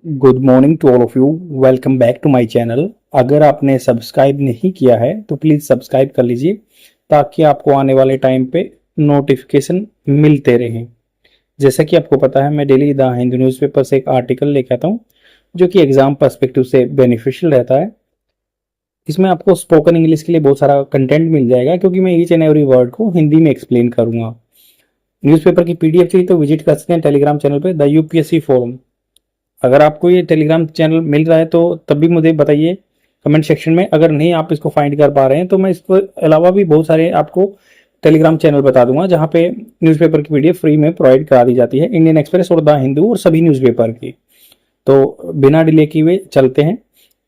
Good morning to all of you. Welcome back to my channel. अगर आपने subscribe नहीं किया है तो प्लीज़ सब्सक्राइब कर लीजिए ताकि आपको आने वाले टाइम पे नोटिफिकेशन मिलते रहें। जैसा कि आपको पता है, मैं डेली द हिंदू न्यूज़पेपर से एक आर्टिकल लेके आता हूँ जो कि एग्जाम पर्सपेक्टिव से बेनिफिशियल रहता है। इसमें आपको स्पोकन इंग्लिश के लिए बहुत सारा कंटेंट मिल जाएगा क्योंकि मैं ईच एंड एवरी वर्ड को हिंदी में एक्सप्लेन करूंगा। न्यूज़पेपर की पीडीएफ चाहिए तो विजिट कर सकते हैं टेलीग्राम चैनल पे द यूपीएससी फोरम। अगर आपको ये टेलीग्राम चैनल मिल रहा है तो तब भी मुझे बताइए कमेंट सेक्शन में। अगर नहीं आप इसको फाइंड कर पा रहे हैं तो मैं इसके अलावा भी बहुत सारे आपको टेलीग्राम चैनल बता दूंगा जहां पे न्यूज़पेपर की पीडीएफ फ्री में प्रोवाइड करा दी जाती है, इंडियन एक्सप्रेस और द हिंदू और सभी न्यूज़पेपर की। तो बिना डिले किए हुए चलते हैं।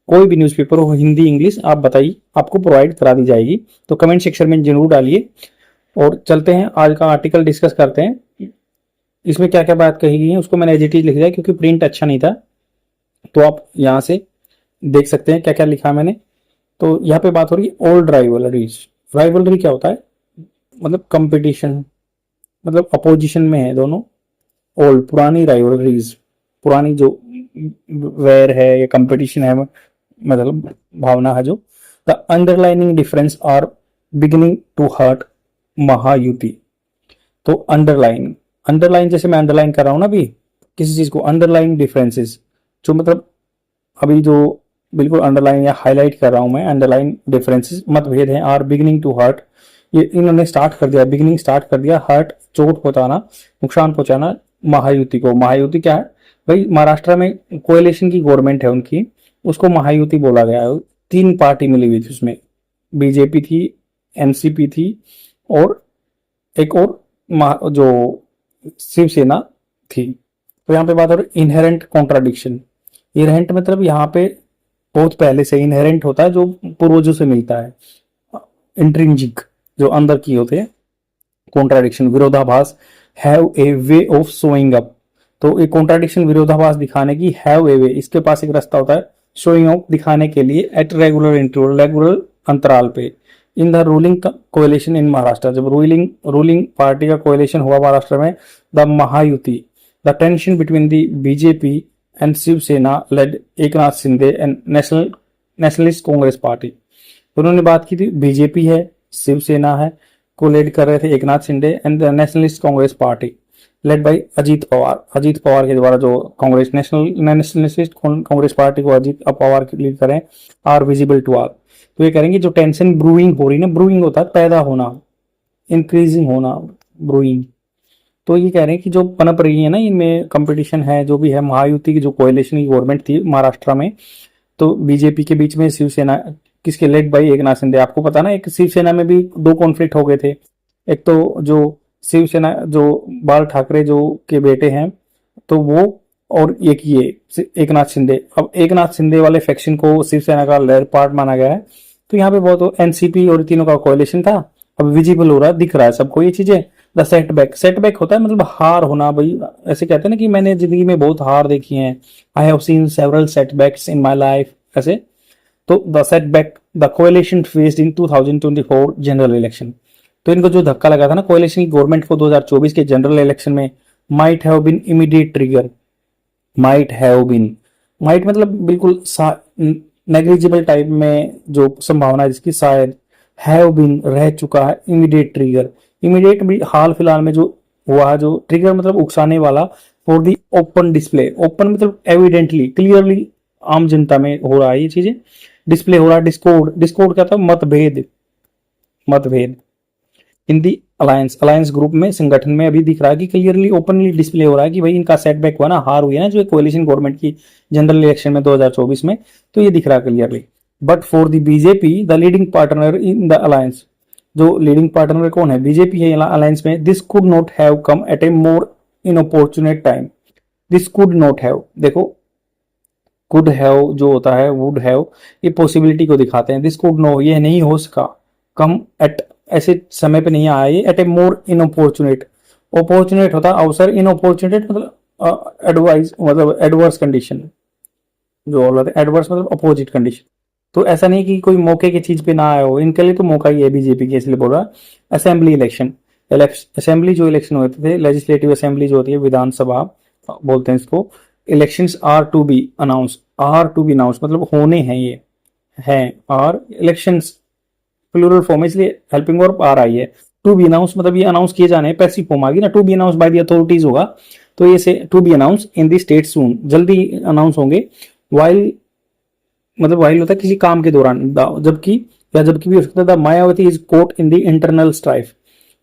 कोई भी न्यूज़पेपर हो, हिंदी इंग्लिश, आप बताइए, आपको प्रोवाइड करा दी जाएगी। तो कमेंट सेक्शन में जरूर डालिए और चलते हैं आज का आर्टिकल डिस्कस करते हैं। इसमें क्या क्या बात कही गई है उसको मैंने एज इट इज लिख दिया क्योंकि प्रिंट अच्छा नहीं था। तो आप यहाँ से देख सकते हैं क्या क्या लिखा है मैंने। तो यहाँ पे बात हो रही है ओल्ड राइवलरीज। राइवलरी क्या होता है? मतलब कंपटीशन, मतलब अपोजिशन में है दोनों। ओल्ड पुरानी राइवलरीज, पुरानी जो वैर है या कंपटीशन है, मतलब भावना है जो। The underlining difference are beginning to hurt Mahayuti. तो अंडरलाइन, अंडरलाइन जैसे मैं अंडरलाइन कर रहा हूं ना अभी किसी चीज को, अंडरलाइन डिफरेंसेस जो मतलब अभी जो बिल्कुल अंडरलाइन या हाईलाइट कर रहा हूं मैं, अंडरलाइन डिफरेंसेस मतभेद हैं, आर बिगिनिंग टू हर्ट। ये इन्होंने स्टार्ट कर दिया, बिगिनिंग स्टार्ट कर दिया, हर्ट चोट पहुंचाना, नुकसान पहुंचाना महायुति को। महायुति क्या है भाई? महाराष्ट्र में कोएलिशन की गवर्नमेंट है उनकी, उसको महायुति बोला गया है। तीन पार्टी मिली हुई थी उसमें, बीजेपी थी, एनसीपी थी और एक और जो शिवसेना थी। तो यहाँ पे बात हो रही इनहेरेंट कॉन्ट्राडिक्शन। इनहेरेंट मतलब यहाँ पे बहुत पहले से इनहेरेंट होता है जो पूर्वजों से मिलता है। इंट्रिंजिक जो अंदर की होते हैं। कॉन्ट्राडिक्शन, विरोधाभास, have a way of showing up. तो एक कॉन्ट्राडिक्शन, विरोधाभास दिखाने की, हैव ए वे, इसके पास एक रास्ता होता है शोइंग अप, दिखाने के लिए, एट रेगुलर इंटरवल, रेगुलर अंतराल पे, in the ruling coalition in Maharashtra. जब रूलिंग पार्टी का कोएलिशन हुआ महाराष्ट्र में, the Mahayuti, the tension between the BJP and Shiv Sena led Eknath Shinde and nationalist congress party. तो उन्होंने बात की थी, बीजेपी है, शिवसेना है, को लेड कर रहे थे Eknath Shinde and nationalist congress party led by Ajit Pawar. Ajit Pawar के द्वारा जो कांग्रेस नेशनलिस्ट कांग्रेस पार्टी को अजीत पवार लीड करें, आर विजिबल टू ऑल। तो ये करेंगे जो टेंशन ब्रूइंग हो रही ना, ब्रूइंग होता है पैदा होना, इंक्रीजिंग होना, ब्रूइंग। तो ये कह रहे हैं कि जो पनप रही है ना, इनमें कंपटीशन है जो भी है, महायुति की जो कोएलिशन की गवर्नमेंट थी महाराष्ट्र में, तो बीजेपी के बीच में शिवसेना, किसके लेड बाई एकनाथ शिंदे। आपको पता ना, एक शिवसेना में भी दो कॉन्फ्लिक्ट हो गए थे। एक तो जो शिवसेना जो बाल ठाकरे जो के बेटे हैं तो वो, और एक ये एकनाथ शिंदे। अब एकनाथ शिंदे वाले फैक्शन को शिवसेना का लेयर पार्ट माना गया है। तो यहाँ पे बहुत एनसीपी और तीनों का कोएलिशन था। अब विजिबल हो रहा है, दिख रहा है सबको ये चीजें। द सेटबैक, सेटबैक होता है मतलब हार होना भाई। ऐसे कहते हैं ना कि मैंने जिंदगी में बहुत हार देखी है, I have seen several setbacks in my life, ऐसे। तो the setback the coalition faced in 2024 general election. तो इनको जो धक्का लगा था ना कोएलिशन की गवर्नमेंट को 2024 के जनरल इलेक्शन में, might have been immediate trigger. Might have been, might मतलब बिल्कुल नेग्लिजिबल टाइप में जो संभावना है जिसकी, शायद, हैव बीन रह चुका है, इमीडिएट ट्रिगर। इमीडिएट भी हाल फिलहाल में जो हुआ है, जो ट्रिगर मतलब उकसाने वाला, for the open display. Open मतलब एविडेंटली, क्लियरली आम जनता में हो रहा है ये चीजें, डिस्प्ले हो रहा है। डिस्कोड, डिस्कोड क्या था? मतभेद, मतभेद। इन दी अलायंस, अलायंस ग्रुप में, संगठन में अभी दिख रहा है कि क्लियरली ओपनली डिस्प्ले हो रहा है कि भाई इनका सेटबैक हुआ ना, हार हुई है ना जो कोएलिशन गवर्नमेंट की जनरल इलेक्शन में 2024 में, तो ये दिख रहा है clearly. But for the BJP the leading partner in the alliance, जो लीडिंग पार्टनर कौन है? बीजेपी है अलायंस में। This could not have come at a more inopportune time. This could not have, देखो कुड हैव जो होता है, would have, ये पॉसिबिलिटी को दिखाते हैं। दिस कुड नो, ये नहीं हो सका, कम एट, ऐसे समय पे नहीं आया ये, एट ए मोर इनअपॉर्चुनेट। अपॉर्चुनेट होता है अवसर, इनअपॉर्चुनेट मतलब एडवाइस, मतलब एडवर्स कंडीशन जो बोल रहे, एडवर्स मतलब अपोजिट कंडीशन। तो ऐसा नहीं कि कोई मौके की चीज पे ना आया हो, इनके लिए तो मौका ही है बीजेपी के, इसलिए बोल रहा। असेंबली इलेक्शन, असेंबली जो इलेक्शन होते थे, लेजिस्लेटिव असेंबली जो होती है, विधानसभा बोलते हैं इसको, elections are to be announce, are to be announce मतलब होने हैं, ये हैं, और इलेक्शंस प्लूरल फॉर्म है इसलिए हेल्पिंग वर्ब आर आई है। टू बी अनाउंस मतलब ये अनाउंस किए जाने हैं, पैसिव फॉर्म आ गई ना, to be announce by the authorities होगा, तो ये से to be announce in the state soon, जल्दी अनाउंस होंगे। वाइल मतलब वाइल होता है किसी काम के दौरान, जबकि या जबकि भी हो सकता है the Mayawati is caught in the internal strife.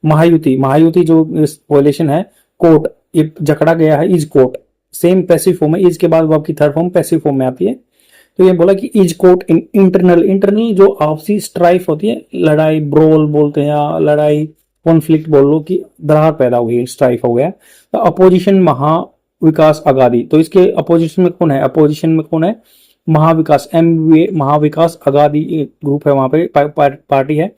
Mahayuti, Mahayuti जो कोalition है, कोट ये जकड़ा गया है, is caught same passive form है, इज के बाद वर्ब की थर्ड फॉर्म पैसिव फॉर्म में आती है। तो ये बोला कि is caught in internal, internal जो आपसी स्ट्राइफ होती है, लड़ाई ब्रोल बोलते हैं या लड़ाई कॉन्फ्लिक्ट बोल लो कि दरार पैदा हो गई, स्ट्राइफ हो गया। तो अपोजिशन महाविकास अगादी, तो इसके अपोजिशन में कौन है, अपोजिशन में कौन है, महाविकास, एमवीए महाविकास अगादी ग्रुप है, वहां पे पार्टी है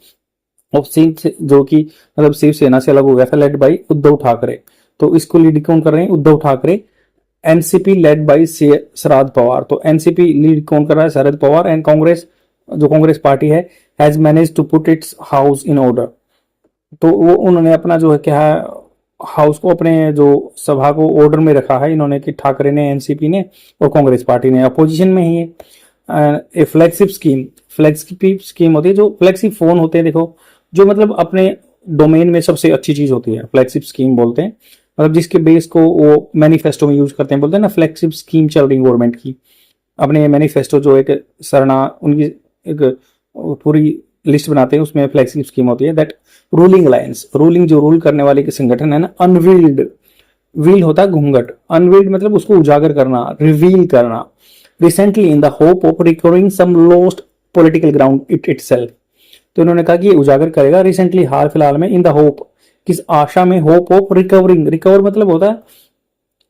ऑफ जो कि मतलब शिवसेना से अलग हो गया था, लेड बाई उद्धव ठाकरे। तो इसको लीड कौन कर रहे हैं, Uddhav Thackeray. NCP led by Sharad Pawar, तो एनसीपी लीड कौन कर रहा है, शरद पवार। एंड कांग्रेस जो कांग्रेस पार्टी है has manage to put its house in order, तो वो उन्होंने अपना जो है क्या है हाउस को, अपने जो सभा को ऑर्डर में रखा है इन्होंने, कि ठाकरे ने, एनसीपी ने और कांग्रेस पार्टी ने, अपोजिशन में ही है। ए फ्लैगशिप स्कीम, फ्लैगशिप स्कीम होती है जो फ्लैगशिप फोन होते हैं, देखो जो मतलब अपने डोमेन में सबसे अच्छी चीज होती है, फ्लैगशिप स्कीम बोलते हैं, मतलब जिसके बेस को वो मैनिफेस्टो में यूज करते हैं, बोलते हैं ना फ्लैगशिप स्कीम चल रही गवर्नमेंट की, अपने मैनिफेस्टो जो एक सरना उनकी एक पूरी लिस्ट बनाते हैं, उसमें फ्लैगशिप स्कीम होती है। दैट रूलिंग अलायंस, रूलिंग जो रूल करने वाले के संगठन है ना, अनवील्ड, व्हील होता है घूंघट, अनवील्ड मतलब उसको उजागर करना, रिवील करना, recently in the hope of recovering some lost political ground it itself, तो इन्होंने कहा कि ये उजागर करेगा रिसेंटली, हाल फिलहाल में, इन द होप किस आशा में, होप ऑफ रिकवरिंग, रिकवर मतलब होता है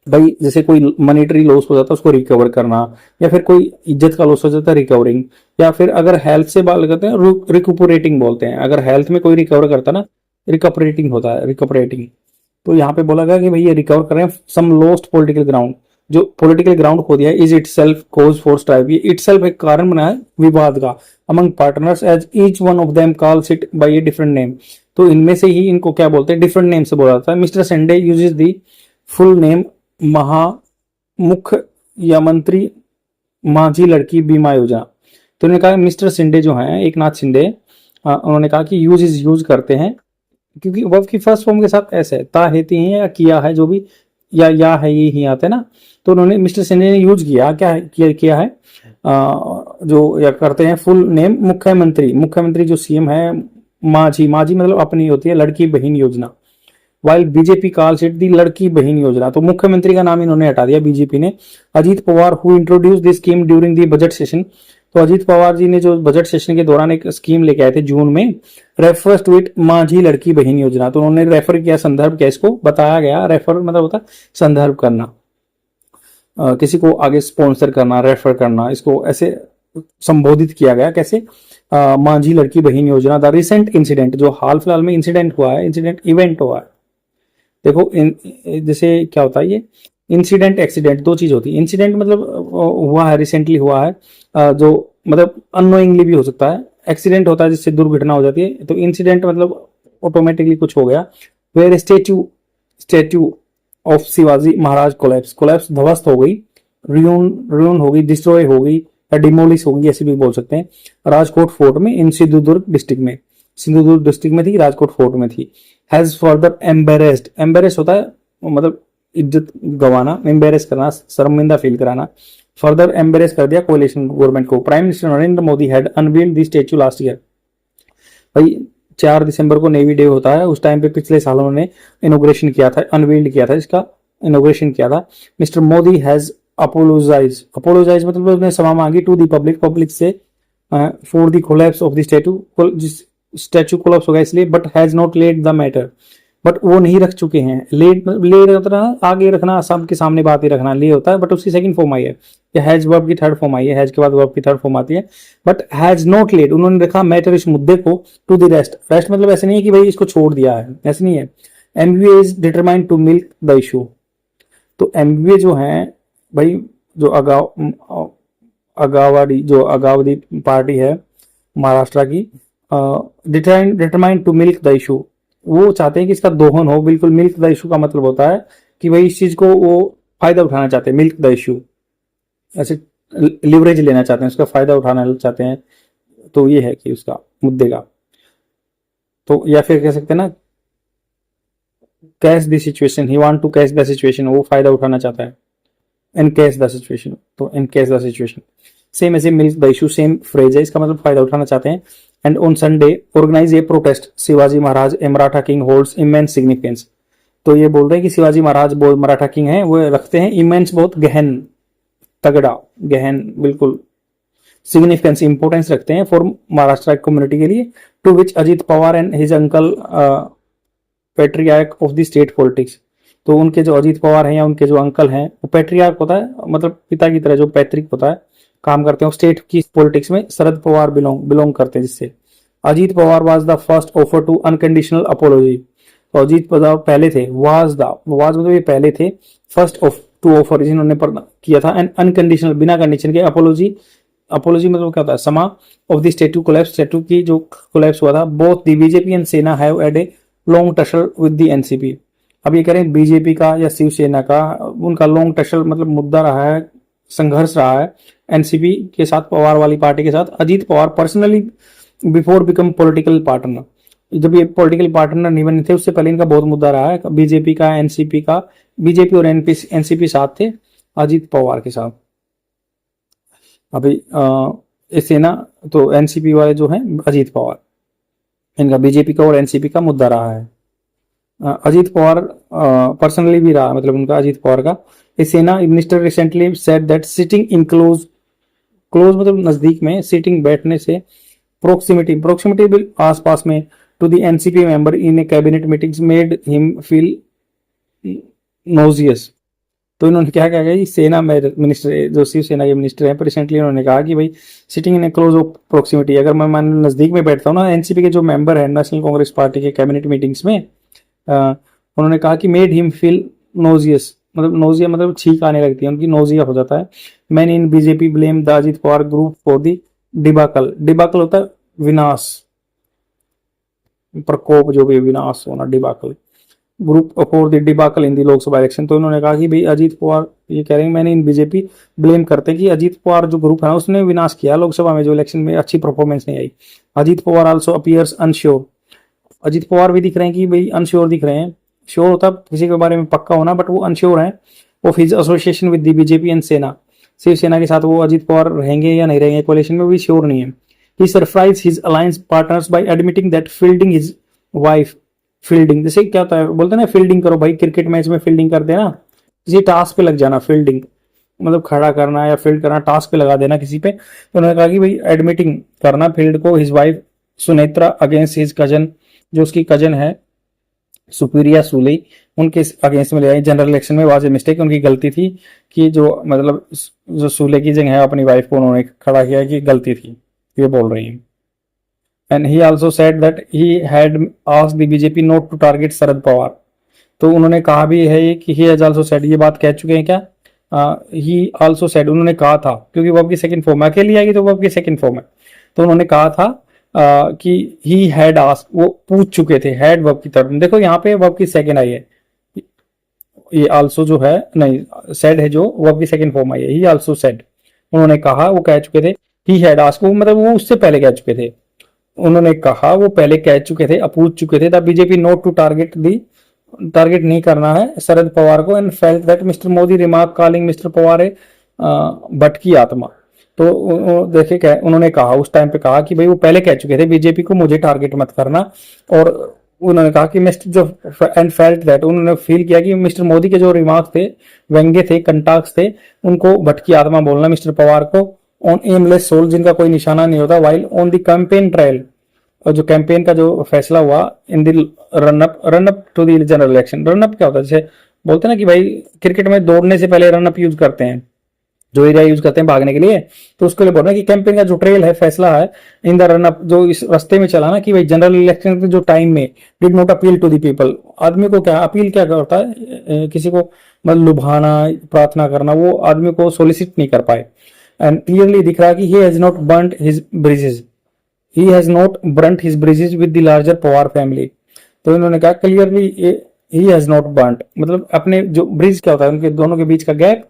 भाई जैसे कोई मॉनेटरी लॉस हो जाता है उसको रिकवर करना, या फिर कोई इज्जत का लॉस हो जाता है रिकवरिंग, या फिर अगर हेल्थ से बात करते हैं रिकुपरेटिंग बोलते हैं, अगर हेल्थ में कोई रिकवर करता है ना, रिकपरेटिंग होता है, रिकपरेटिंग। तो यहाँ पे बोला गया कि भाई ये रिकवर कर रहे हैं सम लॉस्ट पॉलिटिकल ग्राउंड, जो पॉलिटिकल ग्राउंड खो दिया है, is itself cause for strive, ये इट सेल्फ एक कारण बना है विवाद का, among partners as each one of them calls it by a different name, तो इनमें से ही इनको क्या बोलते हैं, डिफरेंट नेम से बोला जाता है। मिस्टर संडे यूजेस दी फुल नेम मुख्य या मंत्री माझी लड़की बीमा योजना, तो उन्होंने कहा मिस्टर शिंदे जो हैं, एक नाथ शिंदे, उन्होंने कहा कि यूज करते हैं, क्योंकि वर्ब की फर्स्ट फॉर्म के साथ ऐसे है, ता हेती है या किया है, जो भी या है ये ही आता है ना, तो उन्होंने मिस्टर शिंदे ने यूज किया, क्या है किया है, जो या करते हैं फुल नेम मुख्यमंत्री, मुख्यमंत्री जो सीएम है, माझी, माझी मतलब अपनी होती है, लड़की बहन योजना, while BJP calls it the लड़की बहन योजना, तो मुख्यमंत्री का नाम इन्होंने हटा दिया बीजेपी ने। Ajit Pawar who introduce this scheme during the budget session, तो अजीत पवार जी ने जो बजट सेशन के दौरान एक स्कीम लेके आए थे जून में, रेफर्स टू इट माझी लड़की बहन योजना, तो उन्होंने रेफर किया, संदर्भ किया, इसको बताया गया, रेफर मतलब होता है संदर्भ करना, किसी को आगे स्पॉन्सर करना, रेफर करना, इसको ऐसे संबोधित किया गया, कैसे, माझी लड़की बहन योजना। द रिसेंट इंसिडेंट, जो हाल फिलहाल में इंसिडेंट हुआ है, इंसिडेंट इवेंट हुआ है, देखो जैसे क्या होता है ये इंसिडेंट एक्सीडेंट दो चीज होती है, इंसिडेंट मतलब हुआ है, रिसेंटली हुआ है, जो मतलब अननोइंगली भी हो सकता है, एक्सीडेंट होता है जिससे दुर्घटना हो जाती है, तो इंसिडेंट मतलब ऑटोमेटिकली कुछ हो गया। Where statue of Shivaji Maharaj collapse ध्वस्त हो गई, रियून हो गई, डिस्ट्रॉय हो गई या डिमोलिश हो गई, ऐसे भी बोल सकते हैं, राजकोट फोर्ट में, इन सिंधुदुर्ग डिस्ट्रिक्ट में, सिंधुदुर्ग डिस्ट्रिक्ट में थी, राजकोट फोर्ट में थी। हैज फर्दर एम्बेरेस्ड, एम्बेरेस होता है मतलब इज्जत गंवाना, एम्बेरेस करना, शर्मिंदा फील कराना, फर्दर एम्बेरेस कर दिया कोalition गवर्नमेंट को। Prime minister Narendra Modi had unveiled the statue last year, भाई 4 दिसंबर को नेवी डे होता है, उस टाइम पे पिछले साल उन्होंने इनोग्रेशन किया था, अनवील्ड किया था, इसका इनोग्रेशन किया था। मिस्टर मोदी हैज अपोलोजाइज मतलब उसने क्षमा मांगी टू दी पब्लिक से for the collapse of the statue collapse हो गया इसलिए, but has not led the matter, but वो नहीं रख चुके हैं, ले रखना आगे रखना, सबके सामने बात ही रखना, ले होता है, बट उसकी सेकंड फॉर्म आई है, या हैज वर्ब की थर्ड फॉर्म आई है, हैज के बाद वर्ब की थर्ड फॉर्म आती है, बट हैज नॉट लेड, उन्होंने रखा मैटर, इस मुद्दे को, टू द रेस्ट मतलब ऐसे नहीं है कि भाई इसको छोड़ दिया है, ऐसे नहीं है। MBA is determined to milk the issue, तो एमबीए जो है भाई, जो अगावदी पार्टी है महाराष्ट्र की, determined to milk the issue, वो चाहते हैं कि इसका दोहन हो, बिल्कुल मिल्क द इशू का मतलब होता है कि भाई इस चीज को वो फायदा उठाना चाहते हैं, मिल्क द इश्यू, ऐसे लिवरेज लेना चाहते हैं, उसका फायदा उठाना चाहते हैं। तो ये है कि उसका मुद्दे का, तो या फिर कह सकते हैं ना cash the situation, he want to cash the situation, वो फायदा उठाना चाहता है, एनकेस द सिचुएशन, तो एनकेस द सिचुएशन सेम ऐसे milk the issue, same phrase है, इसका मतलब फायदा उठाना चाहते हैं। And on Sunday organise a protest, Shivaji Maharaj a Maratha king holds immense significance. तो ये बोल रहे हैं कि शिवाजी महाराज बहुत मराठा किंग है, वो रखते हैं इमेंस, बहुत गहन, तगड़ा, गहन, बिल्कुल सिग्निफिकेंस, इंपोर्टेंस रखते हैं फॉर महाराष्ट्र कम्युनिटी के लिए। To which Ajit Pawar and his uncle patriarch of the state politics. तो उनके जो अजीत पवार हैं या उनके जो अंकल हैं, वो पेट्रियार्क होता है, मतलब पिता की तरह जो पैतृक होता है, काम करते हैं स्टेट की पॉलिटिक्स में, शरद पवार बिलोंग करते हैं जिससे। Ajit Pawar was the first offer to unconditional apology. तो अजीत पवार पहले थे, वाज मतलब ये पहले थे, फर्स्ट ऑफ टू ऑफर जिन्होंने किया था, एंड अनकंडीशनल, बिना कंडीशन के, अपोलॉजी मतलब क्या होता है, समा ऑफ द स्टेटू कोलैप्स, स्टेटू की जो कोलैप्स हुआ था। बोथ द बीजेपी एंड सेना have had a long tussle with the NCP. अब ये कह रहे हैं बीजेपी का या शिवसेना का, उनका लॉन्ग टसल मतलब मुद्दा रहा है, संघर्ष रहा है एनसीपी के साथ, पवार वाली पार्टी के साथ। Ajit Pawar personally before become political partner, जब ये पॉलिटिकल पार्टनर नहीं बने थे उससे पहले इनका बहुत मुद्दा रहा है बीजेपी का, एनसीपी का। बीजेपी और एनसीपी साथ थे अजीत पवार के साथ। अभी सेना तो एनसीपी वाले जो हैं अजीत पवार, इनका बीजेपी का और एनसीपी का मुद्दा रहा है। अजीत पवार पर्सनली भी रहा, मतलब उनका अजीत पवार का। ए सेना minister recently said that sitting in close मतलब नजदीक में, सिटिंग बैठने से, प्रोक्सिमिटी भी आसपास में, to the NCP member in a cabinet meetings made him feel nauseous. तो इन्होंने क्या कहा, सेना मिनिस्टर जो शिवसेना के मिनिस्टर हैं, रिसेंटली उन्होंने कहा कि भाई sitting in A close of proximity, अगर मैं मान नजदीक में बैठता हूँ ना, एनसीपी के जो मेंबर है नेशनल कांग्रेस पार्टी के कैबिनेट मीटिंग्स में, उन्होंने कहा कि मेड हिम फील नोजियस, मतलब नोजिया मतलब छींक आने लगती है उनकी, नोजिया हो जाता है। Many in BJP blame the Ajit Pawar group for the debacle होता है विनाश, प्रकोप, जो भी विनाश होना, debacle, group for the debacle in the Lok Sabha election. तो इन्होंने कहा कि भाई अजीत पवार, ये कह रहे हैं मैंने इन बीजेपी ब्लेम करते हैं कि अजीत पवार जो ग्रुप है ना उसने विनाश किया लोकसभा में, जो इलेक्शन में अच्छी परफॉर्मेंस नहीं आई। Ajit Pawar also appears unsure, Ajit Pawar भी दिख रहे हैं कि भाई अनश्योर दिख रहे हैं, श्योर होता किसी के बारे में पक्का होना, बट वो अनश्योर है of his association with the BJP and सेना, शिवसेना के साथ वो अजीत पवार रहेंगे या नहीं रहेंगे कोalition में, भी श्योर नहीं है। He surprise his alliance partners by admitting that fielding his wife, fielding जैसे क्या होता है, बोलते हैं ना फील्डिंग करो भाई, क्रिकेट मैच में फील्डिंग कर देना, किसी टास्क पे लग जाना, फील्डिंग मतलब खड़ा करना या फील्ड करना, टास्क पे लगा देना किसी पे। तो उन्होंने कहा कि भाई एडमिटिंग करना फील्ड को, his wife Sunetra against his cousin, जो उसकी कजन है सुप्रिया सूले, उनके अगेंस्ट में ले आई जनरल इलेक्शन में, वाज ए मिस्टेक, उनकी गलती थी कि जो मतलब जो सूले की जगह है अपनी वाइफ को उन्होंने खड़ा किया कि गलती थी, ये बोल रही है। And he also said that he had asked the BJP not to target Sharad Pawar. तो उन्होंने कहा भी है कि ही हैज आल्सो सेड, ये बात कह चुके हैं क्या, ही आल्सो सेड, उन्होंने कहा था, क्योंकि वो आपकी सेकंड फॉर्म है, अकेली आएगी तो वो आपकी सेकंड फॉर्म है। तो उन्होंने कहा था कि ही हैड आस्क, वो पूछ चुके थे, हैड वर्ब की तरफ, देखो यहाँ पे वर्ब की सेकंड आई है, ये आल्सो जो है नहीं सेड है, जो वर्ब की सेकंड फॉर्म आई है, ही आल्सो सेड, उन्होंने कहा, वो कह चुके थे। ही हैड आस्क, वो मतलब वो उससे पहले कह चुके थे, उन्होंने कहा वो पहले कह चुके थे, पूछ चुके थे, the BJP not to target नहीं करना है शरद पवार को, and felt that mister Modi remark calling mister Pawar a भटकी आत्मा। तो देखिए उन्होंने कहा उस टाइम पे कहा कि भाई वो पहले कह चुके थे बीजेपी को मुझे टारगेट मत करना, और उन्होंने कहा कि मिस्टर जो एंड फेल्ट दैट, उन्होंने फील किया कि मिस्टर मोदी के जो रिमार्क थे, व्यंग्य थे, कंटाक्स थे, उनको भटकी आत्मा बोलना मिस्टर पवार को, ऑन एमलेस सोल, जिनका कोई निशाना नहीं होता, while on the campaign trial, और जो कैंपेन का जो फैसला हुआ in the run up to the general election. Run up क्या होता है, जैसे बोलते हैं ना कि भाई क्रिकेट में दौड़ने से पहले रनअप यूज करते हैं, जो एरिया यूज करते हैं भागने के लिए, तो उसके लिए बोल रहे हैं कि कैंपेन का जो ट्रेल है, फैसला है, इन द रनअप, जो इस रास्ते में चला ना कि भाई जनरल इलेक्शन के जो टाइम में did not appeal to the people, आदमी को क्या अपील क्या करता है, किसी को मतलब लुभाना, प्रार्थना करना, वो आदमी को सोलिसिट नहीं कर पाए। एंड क्लियरली दिख रहा है कि he has not burnt his bridges, he has not burnt his bridges with the larger Pawar family. तो इन्होंने कहा clearly he has not burnt, मतलब अपने जो ब्रिज क्या होता है उनके दोनों के बीच का गैप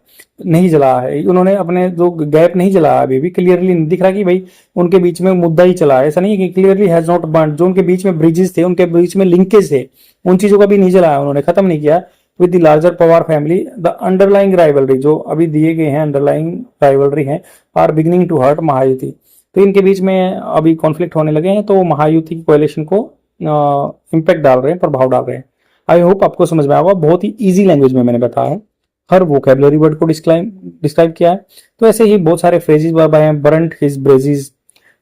नहीं जला है, उन्होंने अपने जो गैप नहीं जला अभी भी, क्लियरली नहीं दिख रहा कि भाई उनके बीच में मुद्दा ही चला है, ऐसा नहीं है कि क्लियरली हैज नॉट बर्न्ट, जो उनके बीच में ब्रिजेस थे, उनके बीच में लिंकेज थे, उन चीजों का भी नहीं जलाया उन्होंने, खत्म नहीं किया। With the larger Pawar family the underlying rivalry, जो अभी दिए गए हैं अंडरलाइंग राइवलरी हैं, are beginning to hurt Mahayuti, तो इनके बीच में अभी कॉन्फ्लिक्ट होने लगे हैं, तो महायुति की कोalition को इम्पैक्ट डाल रहे हैं, प्रभाव डाल रहे हैं। आई होप आपको समझ में आएगा, बहुत ही इजी लैंग्वेज में मैंने बताया है, हर वोकेबलरी वर्ड को डिस्क्राइब किया है। तो ऐसे ही बहुत सारे फ्रेजेस वर्ब हैं, burnt his bridges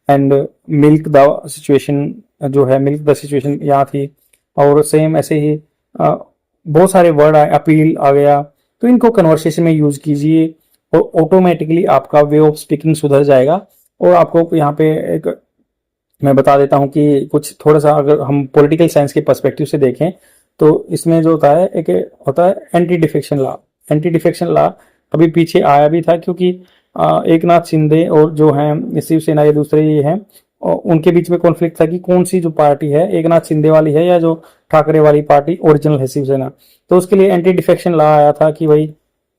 and milk the situation, जो है मिल्क द सिचुएशन यहाँ थी, और सेम ऐसे ही बहुत सारे वर्ड आए, अपील आ गया, तो इनको कन्वर्सेशन में यूज कीजिए और ऑटोमेटिकली आपका वे ऑफ स्पीकिंग सुधर जाएगा। और आपको यहाँ पे एक मैं बता देता हूँ कि कुछ थोड़ा सा अगर हम पॉलिटिकल साइंस के पर्सपेक्टिव से देखें तो इसमें जो होता है एक होता है anti defection law. Anti defection law अभी पीछे आया भी था, क्योंकि एक नाथ शिंदे और जो हैं शिवसेना ये दूसरे ये हैं, उनके बीच में कॉन्फ्लिक्ट था कि कौन सी जो पार्टी है एक नाथ शिंदे वाली है या जो ठाकरे वाली पार्टी ओरिजिनल है शिवसेना। तो उसके लिए एंटी डिफेक्शन लॉ आया था कि भाई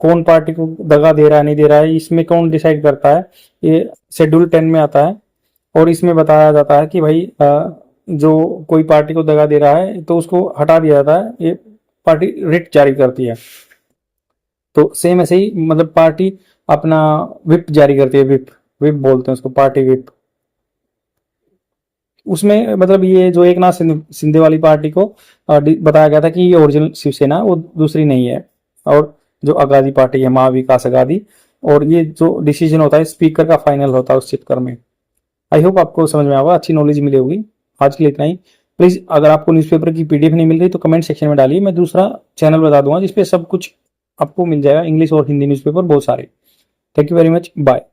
कौन पार्टी को दगा दे रहा है नहीं दे रहा है, इसमें कौन डिसाइड करता है, ये शेड्यूल 10 में आता है। और इसमें बताया जाता है कि भाई जो कोई पार्टी को दगा दे रहा है तो उसको हटा दिया जाता है, ये पार्टी रिट जारी करती है। तो सेम ऐसे ही मतलब पार्टी अपना विप जारी करती है, विप विप बोलते हैं उसको, पार्टी विप। उसमें मतलब ये जो एक नाथ शिंदे वाली पार्टी को बताया गया था कि ये ओरिजिनल शिवसेना, वो दूसरी नहीं है, और जो अगादी पार्टी है महाविकास अगादी, और ये जो डिसीजन होता है स्पीकर का फाइनल होता है उस चक्कर में। आई होप आपको समझ में आएगा, अच्छी नॉलेज मिली होगी। आज के लिए इतना ही। प्लीज अगर आपको न्यूज़पेपर की पीडीएफ नहीं मिल रही तो कमेंट सेक्शन में डालिए, मैं दूसरा चैनल बता दूंगा जिसपे सब कुछ आपको मिल जाएगा, इंग्लिश और हिंदी न्यूज़पेपर बहुत सारे। Thank you very much, bye.